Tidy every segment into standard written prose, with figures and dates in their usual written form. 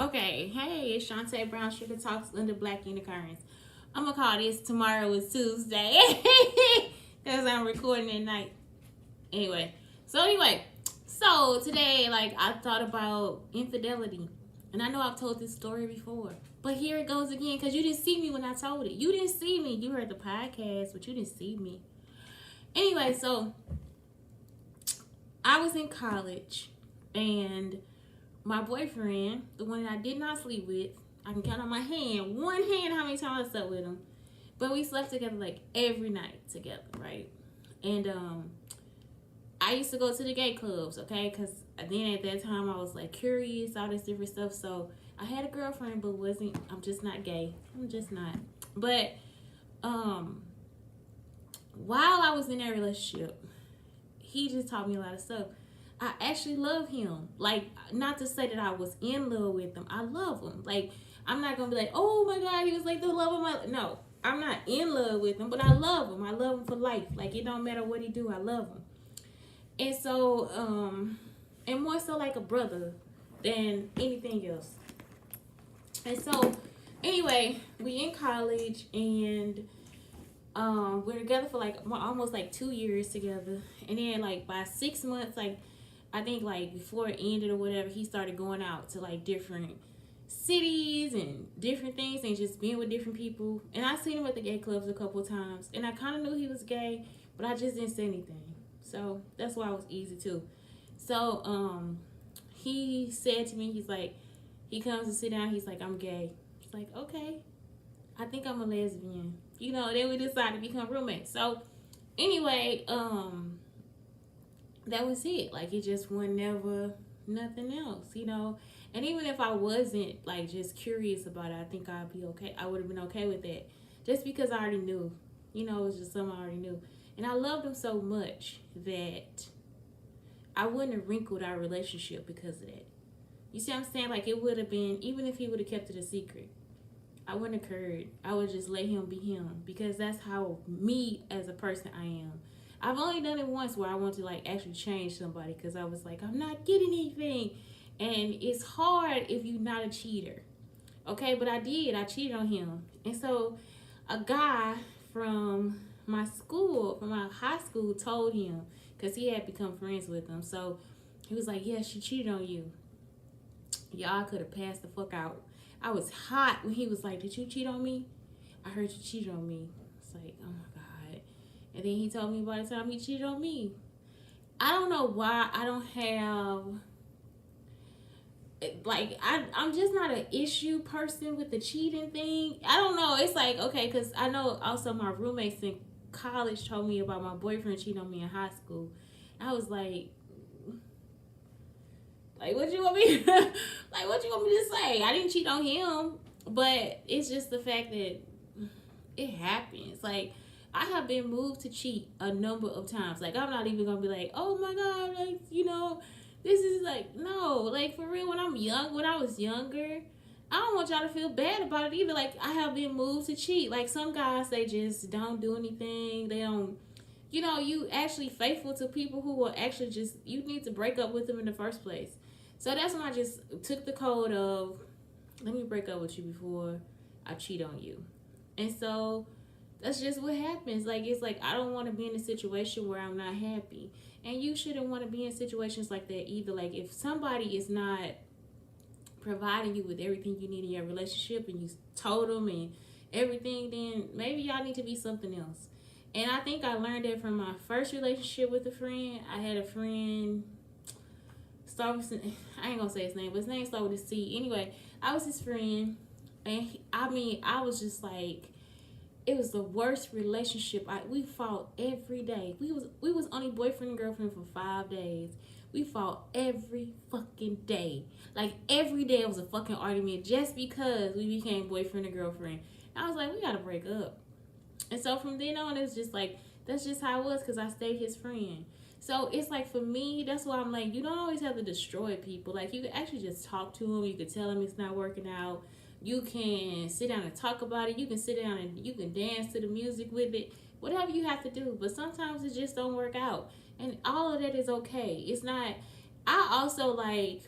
Okay, hey, it's Shantae Brown Sugar Talks under Black Unicorns. I'm gonna call this Tomorrow is Tuesday because I'm recording at night. Anyway, so today, like, I thought about infidelity, and I know I've told this story before, but here it goes again because you didn't see me when I told it. You didn't see me. You heard the podcast, but you didn't see me. Anyway, so I was in college, and my boyfriend, the one that I did not sleep with, I can count on one hand how many times I slept with him. But we slept together like every night together, right? And I used to go to the gay clubs, okay? Because then at that time I was like curious, all this different stuff. So I had a girlfriend, but I'm just not gay. I'm just not. But while I was in that relationship, he just taught me a lot of stuff. I actually love him. Like, not to say that I was in love with him. I love him. Like, I'm not going to be like, oh my God, he was like the love of my... No, I'm not in love with him, but I love him. I love him for life. Like, it don't matter what he do, I love him. And so, and more so like a brother than anything else. And so, anyway, we in college, and we're together for like almost like 2 years together. And then like by 6 months, like I think like before it ended or whatever, he started going out to like different cities and different things and just being with different people. And I seen him at the gay clubs a couple of times, and I kind of knew he was gay, but I just didn't say anything. So that's why it was easy too. So he said to me, he's like, he comes to sit down, he's like, I'm gay. It's like, okay, I think I'm a lesbian. You know, then we decided to become roommates. So anyway, that was it. Like, it just was never nothing else, you know. And even if I wasn't like just curious about it, I think I'd be okay. I would have been okay with that, just because I already knew. You know, it was just something I already knew, and I loved him so much that I wouldn't have wrinkled our relationship because of that. You see what I'm saying? Like, it would have been, even if he would have kept it a secret, I wouldn't have cared. I would just let him be him, because that's how me as a person I am. I've only done it once where I want to like actually change somebody, because I was like, I'm not getting anything. And it's hard if you're not a cheater. Okay, but I did. I cheated on him. And so a guy from my school, from my high school, told him, because he had become friends with him. So he was like, yeah, she cheated on you. Y'all could have passed the fuck out. I was hot when he was like, did you cheat on me? I heard you cheated on me. It's like, oh my God. And then he told me by the time he cheated on me. I don't know why I don't have, like, I'm just not an issue person with the cheating thing. I don't know. It's like, okay, because I know also my roommates in college told me about my boyfriend cheating on me in high school. I was like, what you want me like, what you want me to say? I didn't cheat on him, but it's just the fact that it happens. Like, I have been moved to cheat a number of times. Like, I'm not even gonna be like, oh my God, like, you know, this is like, no, like, for real, when I was younger, I don't want y'all to feel bad about it either. Like, I have been moved to cheat. Like, some guys, they just don't do anything. They don't, you know, you actually faithful to people who will actually just, you need to break up with them in the first place. So that's when I just took the code of, let me break up with you before I cheat on you. And so that's just what happens. Like, it's like, I don't want to be in a situation where I'm not happy. And you shouldn't want to be in situations like that either. Like, if somebody is not providing you with everything you need in your relationship, and you told them and everything, then maybe y'all need to be something else. And I think I learned that from my first relationship with a friend. I had a friend, I ain't gonna say his name, but his name started with a C. Anyway, I was his friend, and I was just like, it was the worst relationship. We fought every day. We was only boyfriend and girlfriend for 5 days. We fought every fucking day. Like, every day it was a fucking argument just because we became boyfriend and girlfriend. And I was like, we gotta break up. And so from then on, it's just like, that's just how it was, because I stayed his friend. So it's like, for me, that's why I'm like, you don't always have to destroy people. Like, you can actually just talk to them. You can tell them it's not working out. You can sit down and talk about it. You can sit down and you can dance to the music with it. Whatever you have to do. But sometimes it just don't work out. And all of that is okay. It's not, I also like,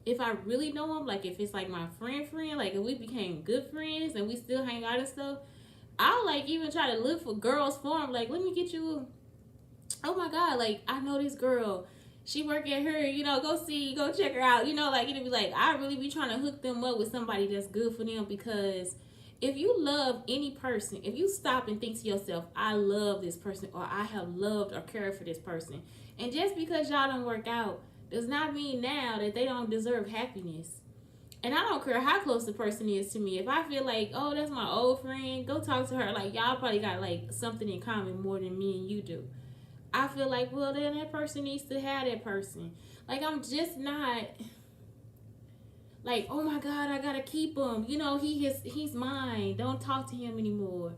if I really know him, like if it's like my friend, like if we became good friends and we still hang out and stuff, I'll like even try to look for girls for him. Like, let me get you. Oh my God, like I know this girl. She work at her, go check her out. Like it'll be like I really be trying to hook them up with somebody that's good for them, because if you love any person, if you stop and think to yourself, I love this person, or I have loved or cared for this person, and just because y'all don't work out does not mean now that they don't deserve happiness. And I don't care how close the person is to me. If I feel like, oh, that's my old friend, go talk to her. Like, y'all probably got like something in common more than me and you do. I feel like, well, then that person needs to have that person. Like, I'm just not like, oh my God, I gotta keep him. He's mine. Don't talk to him anymore.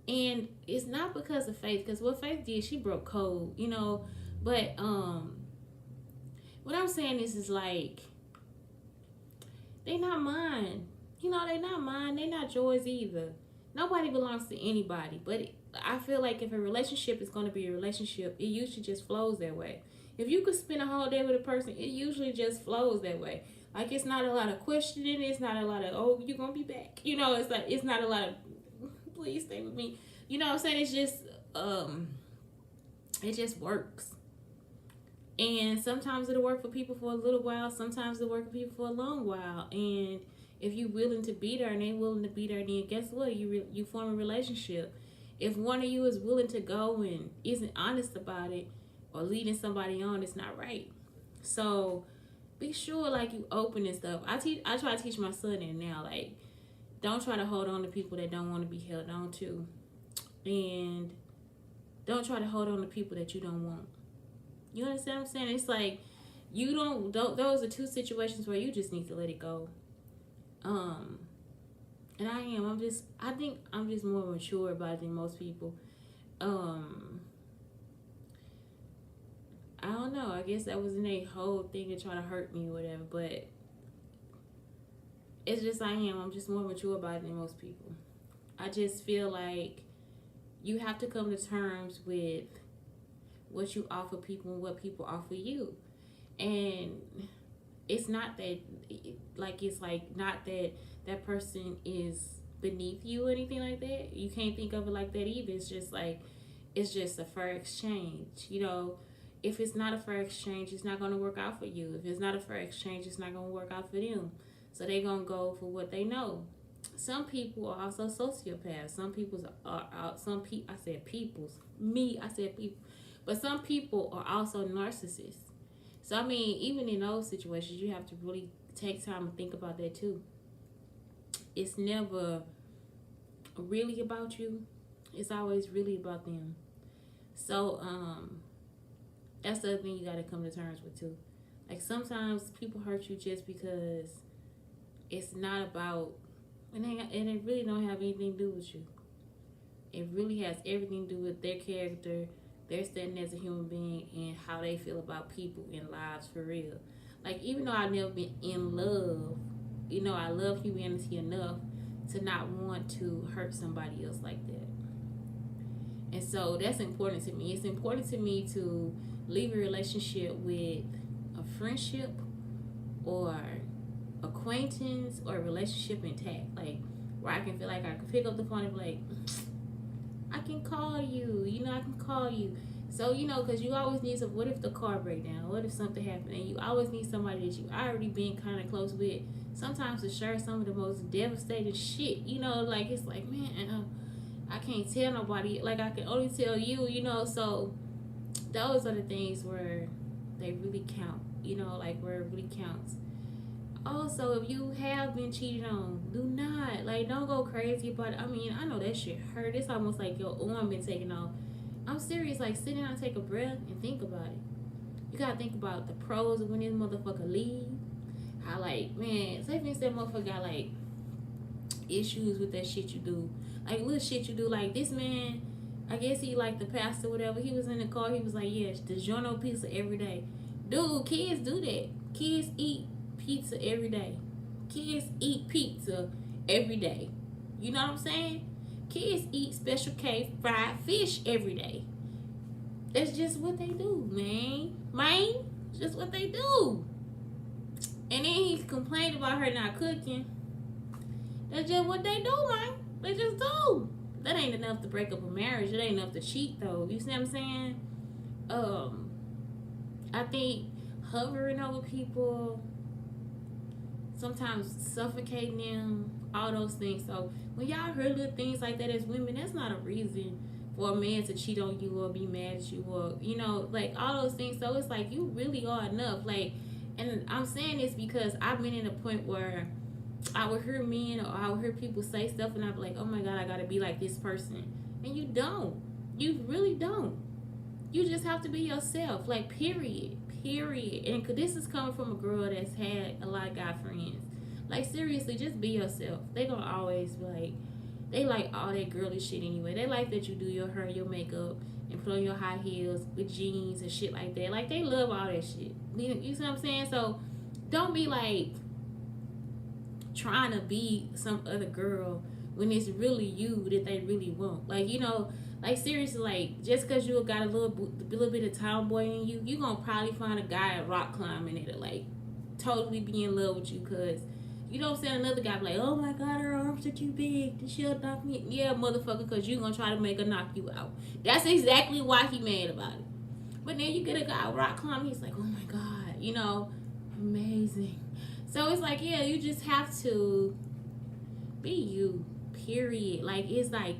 And it's not because of Faith, because what Faith did, she broke code, But what I'm saying is like, they not mine. They not mine. They not yours either. Nobody belongs to anybody. But I feel like if a relationship is going to be a relationship, it usually just flows that way. If you could spend a whole day with a person, it usually just flows that way. Like, it's not a lot of questioning. It's not a lot of, oh, you're going to be back. It's like, it's not a lot of, please stay with me. You know what I'm saying? It's just, it just works. And sometimes it'll work for people for a little while. Sometimes it'll work for people for a long while. And if you're willing to be there and they willing to be there, then guess what? You form a relationship. If one of you is willing to go and isn't honest about it or leading somebody on, it's not right. So be sure, like, you open and stuff. I try to teach my son that now. Like, don't try to hold on to people that don't want to be held on to. And don't try to hold on to people that you don't want. You understand what I'm saying? It's like, those are two situations where you just need to let it go. And I think I'm just more mature about it than most people. I don't know. I guess that wasn't a whole thing to try to hurt me or whatever, but it's just I'm just more mature about it than most people. I just feel like you have to come to terms with what you offer people and what people offer you. And it's not that, not that that person is beneath you or anything like that. You can't think of it like that either. It's just like, it's just a fair exchange. If it's not a fair exchange, it's not going to work out for you. If it's not a fair exchange, it's not going to work out for them. So they're going to go for what they know. Some people are also sociopaths. Some people are out. I said peoples. I said people. But some people are also narcissists. So, I mean, even in those situations, you have to really take time and think about that too. It's never really about you. It's always really about them. So, that's the other thing you got to come to terms with too. Like, sometimes people hurt you just because it's not about, and it really don't have anything to do with you. It really has everything to do with their character, their standing as a human being, and how they feel about people in lives for real. Like, even though I've never been in love, I love humanity enough to not want to hurt somebody else like that. And so that's important to me. It's important to me to leave a relationship with a friendship or acquaintance or a relationship intact. Like, where I can feel like I can pick up the phone and be like, I can call you, I can call you. So, because you always need some, what if the car break down? What if something happened? And you always need somebody that you already been kind of close with. Sometimes to share some of the most devastating shit, like, it's like, man, I can't tell nobody. Like, I can only tell you, So those are the things where they really count, like where it really counts. Also, if you have been cheated on, don't go crazy about it. I mean, I know that shit hurt. It's almost like your arm been taken off. I'm serious. Like, sit down and take a breath and think about it. You gotta think about the pros of when this motherfucker leave. How, like, man, say for instance, that motherfucker got, like, issues with that shit you do. Like, little shit you do. Like, this man, I guess he, like, the pastor, whatever. He was in the car. He was like, yeah, DiGiorno pizza every day. Dude, kids do that. Kids eat pizza every day. Kids eat pizza every day. You know what I'm saying? Kids eat Special K fried fish every day. That's just what they do, man. It's just what they do. And then he complained about her not cooking. That's just what they do, man. They just do. That ain't enough to break up a marriage. It ain't enough to cheat, though. You see what I'm saying? I think hovering over people, sometimes suffocating them, all those things. So when y'all heard little things like that as women, that's not a reason for a man to cheat on you or be mad at you or, you know, like all those things. So it's like you really are enough. Like, and I'm saying this because I've been in a point where I would hear men or I would hear people say stuff and I'd be like, oh my God, I gotta be like this person. And you don't. You really don't. You just have to be yourself. Like, period. Period. And this is coming from a girl that's had a lot of guy friends. Like, seriously, just be yourself. They gonna always be like, they like all that girly shit anyway. They like that you do your hair, your makeup, and put on your high heels with jeans and shit like that. Like, they love all that shit. You see what I'm saying? So, don't be like trying to be some other girl when it's really you that they really want. Like, you know, like seriously, like just because you got a little bit of tomboy in you, you gonna probably find a guy at rock climbing that'll like totally be in love with you. Cause you don't say another guy be like, oh my God, her arms are too big, she'll knock me. Yeah, motherfucker, cause you gonna try to make her knock you out. That's exactly why he mad about it. But then you get a guy rock climbing, he's like, oh my God, you know, amazing. So it's like, yeah, you just have to be you, period. Like, it's like,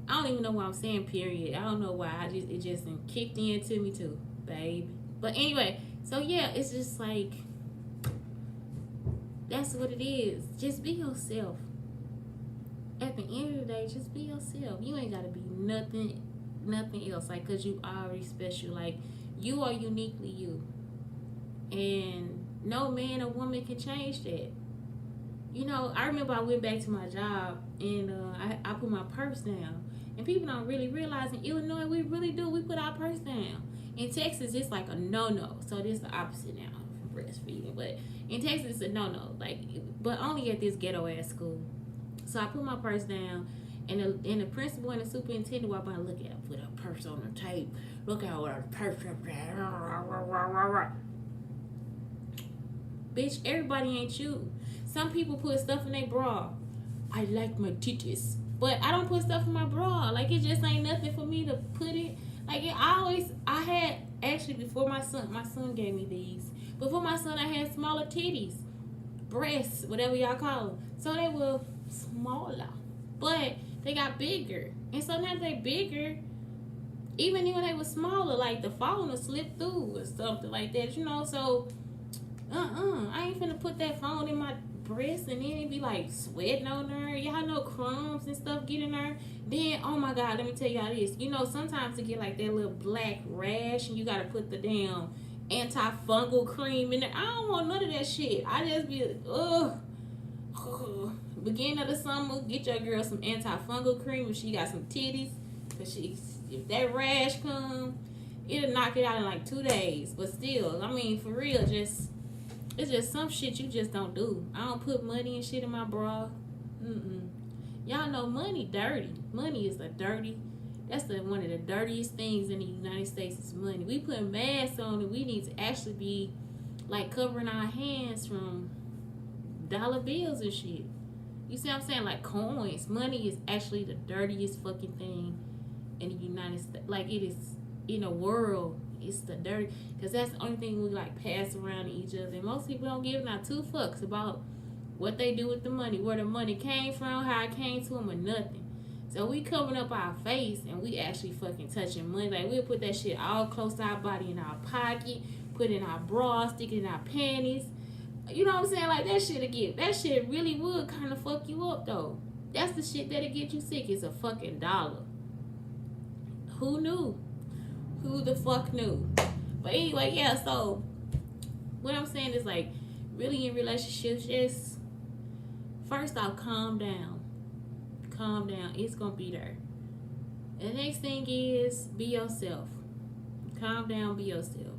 I don't even know why I'm saying period. I don't know why. It just kicked into me too, babe. But anyway, so yeah, it's just like, that's what it is. Just be yourself. At the end of the day, just be yourself. You ain't gotta be nothing else. Like, cause you already special. Like, you are uniquely you. And no man or woman can change that. You know, I remember I went back to my job and I put my purse down. And people don't really realize in Illinois, we really do. We put our purse down. In Texas, it's like a no-no. So this is the opposite now for breastfeeding. But in Texas, it's a no-no. Like, but only at this ghetto-ass school. So I put my purse down. And the principal and the superintendent walked by and look at her, put her purse on the tape. Look at her purse up there. Bitch, everybody ain't you. Some people put stuff in their bra. I like my titties. But I don't put stuff in my bra. Like, it just ain't nothing for me to put it. Like, I had, actually, before my son gave me these. Before my son, I had smaller titties. Breasts, whatever y'all call them. So they were smaller. But they got bigger. And sometimes they bigger. Even when they were smaller, like, the phone will slip through or something like that, you know. So, I ain't finna put that phone in my breast and then it be like sweating on there. Y'all know crumbs and stuff get in there. Then, oh my God, let me tell y'all this. You know, sometimes to get like that little black rash and you gotta put the damn antifungal cream in there. I don't want none of that shit. I just be, beginning of the summer, get your girl some antifungal cream if she got some titties. Cause if that rash come, it'll knock it out in like 2 days. But still, I mean, for real, it's just some shit you just don't do. I don't put money and shit in my bra. Y'all know money dirty. Money is that's one of the dirtiest things in the United States is money. We put masks on and we need to actually be like covering our hands from dollar bills and shit. You see what I'm saying? Like coins. Money is actually the dirtiest fucking thing in the United States. Like, it is in the world. It's the dirty, because that's the only thing we like pass around to each other. And most people don't give not two fucks about what they do with the money, where the money came from, how it came to them, or nothing. So we covering up our face and we actually fucking touching money. Like, we'll put that shit all close to our body, in our pocket, put it in our bra, stick it in our panties. You know what I'm saying? Like, that shit really would kind of fuck you up, though. That's the shit that'll get you sick, is a fucking dollar. Who knew? Who the fuck knew? But anyway, yeah, so what I'm saying is, like, really in relationships, just first off, calm down. Calm down. It's gonna be there. And the next thing is, be yourself. Calm down, be yourself.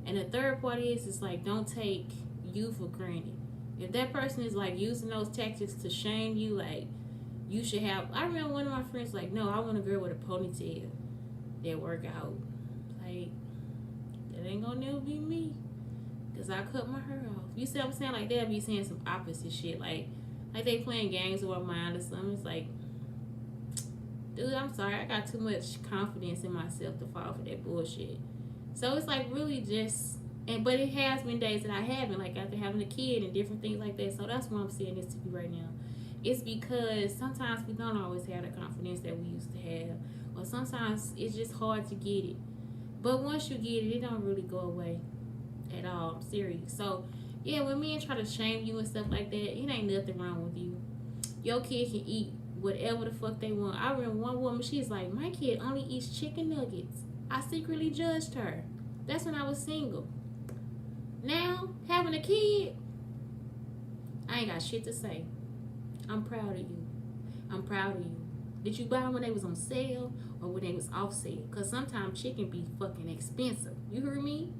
And the third part is, it's like, don't take you for granted. If that person is like using those tactics to shame you, like, you should have. I remember one of my friends like, no, I want a girl with a ponytail that work out. Like, that ain't gonna never be me. Cause I cut my hair off. You see what I'm saying? Like they'll be saying some opposite shit. Like they playing games with my mind or something. It's like, dude, I'm sorry. I got too much confidence in myself to fall for that bullshit. So it's like really just, but it has been days that I haven't, like after having a kid and different things like that. So that's why I'm saying this to you right now. It's because sometimes we don't always have the confidence that we used to have, or sometimes it's just hard to get it. But once you get it, it don't really go away at all. I'm serious. So yeah, when men try to shame you and stuff like that, it ain't nothing wrong with you. Your kid can eat whatever the fuck they want. I remember one woman, she's like, my kid only eats chicken nuggets. I secretly judged her. That's when I was single. Now, having a kid, I ain't got shit to say. I'm proud of you. I'm proud of you. Did you buy them when they was on sale or when they was off sale? Because sometimes chicken be fucking expensive. You hear me?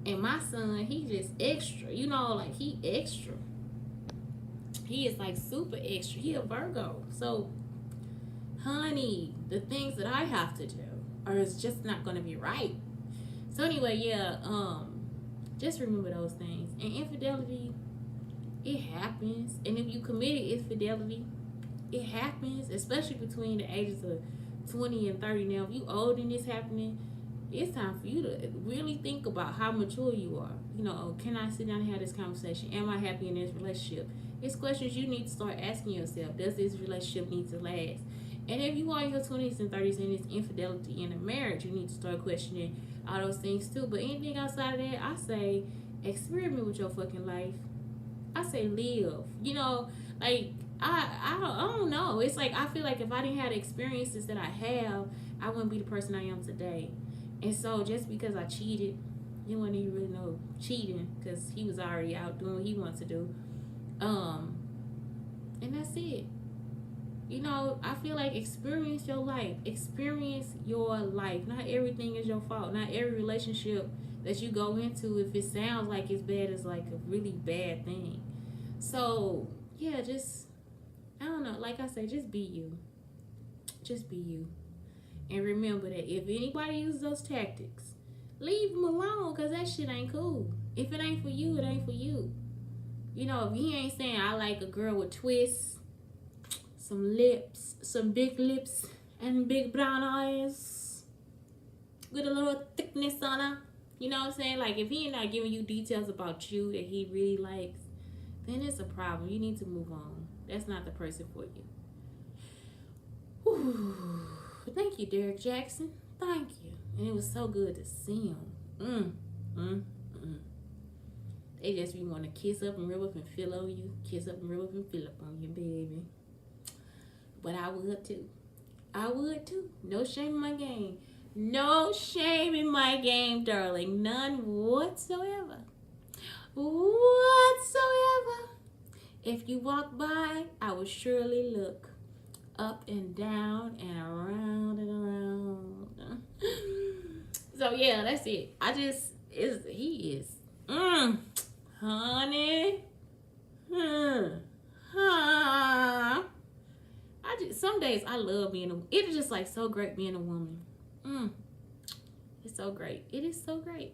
And my son, he just extra. You know, like he extra. He is like super extra. He a Virgo. So, honey, the things that I have to do are just not going to be right. So anyway, yeah, just remember those things. And infidelity, it happens. And if you committed infidelity, it happens, especially between the ages of 20 and 30. Now, if you old and it's happening, it's time for you to really think about how mature you are. You know, can I sit down and have this conversation? Am I happy in this relationship? It's questions you need to start asking yourself. Does this relationship need to last? And if you are in your 20s and 30s and it's infidelity in a marriage, you need to start questioning all those things too. But anything outside of that, I say experiment with your fucking life. I say live. You know, like I don't know. It's like I feel like if I didn't have the experiences that I have, I wouldn't be the person I am today. And so just because I cheated, you wouldn't even really know cheating because he was already out doing what he wanted to do. And that's it. You know, I feel like experience your life. Experience your life. Not everything is your fault. Not every relationship that you go into, if it sounds like it's bad, is like a really bad thing. So, yeah, just, I don't know. Like I said, just be you. Just be you. And remember that if anybody uses those tactics, leave them alone because that shit ain't cool. If it ain't for you, it ain't for you. You know, if he ain't saying, I like a girl with twists, some lips, some big lips, and big brown eyes with a little thickness on her. You know what I'm saying? Like, if he ain't not giving you details about you that he really likes, then it's a problem. You need to move on. That's not the person for you. Whew. Thank you, Derek Jackson. Thank you. And it was so good to see him. They just be want to kiss up and rub up and feel on you. Kiss up and rub up and feel up on you, baby. But I would too. I would too. No shame in my game. No shame in my game, darling. None whatsoever. Whatsoever. If you walk by, I will surely look up and down and around and around. So yeah, that's it. He is. Honey. Some days I love being it is just like so great being a woman. It's so great. It is so great.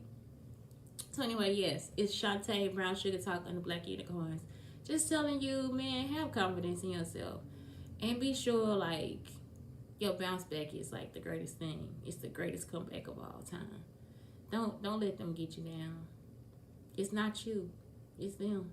So anyway, yes, it's Shantae Brown Sugar Talk on the Black Unicorns. Just telling you, man, have confidence in yourself. And be sure, like, your bounce back is like the greatest thing. It's the greatest comeback of all time. Don't let them get you down. It's not you. It's them.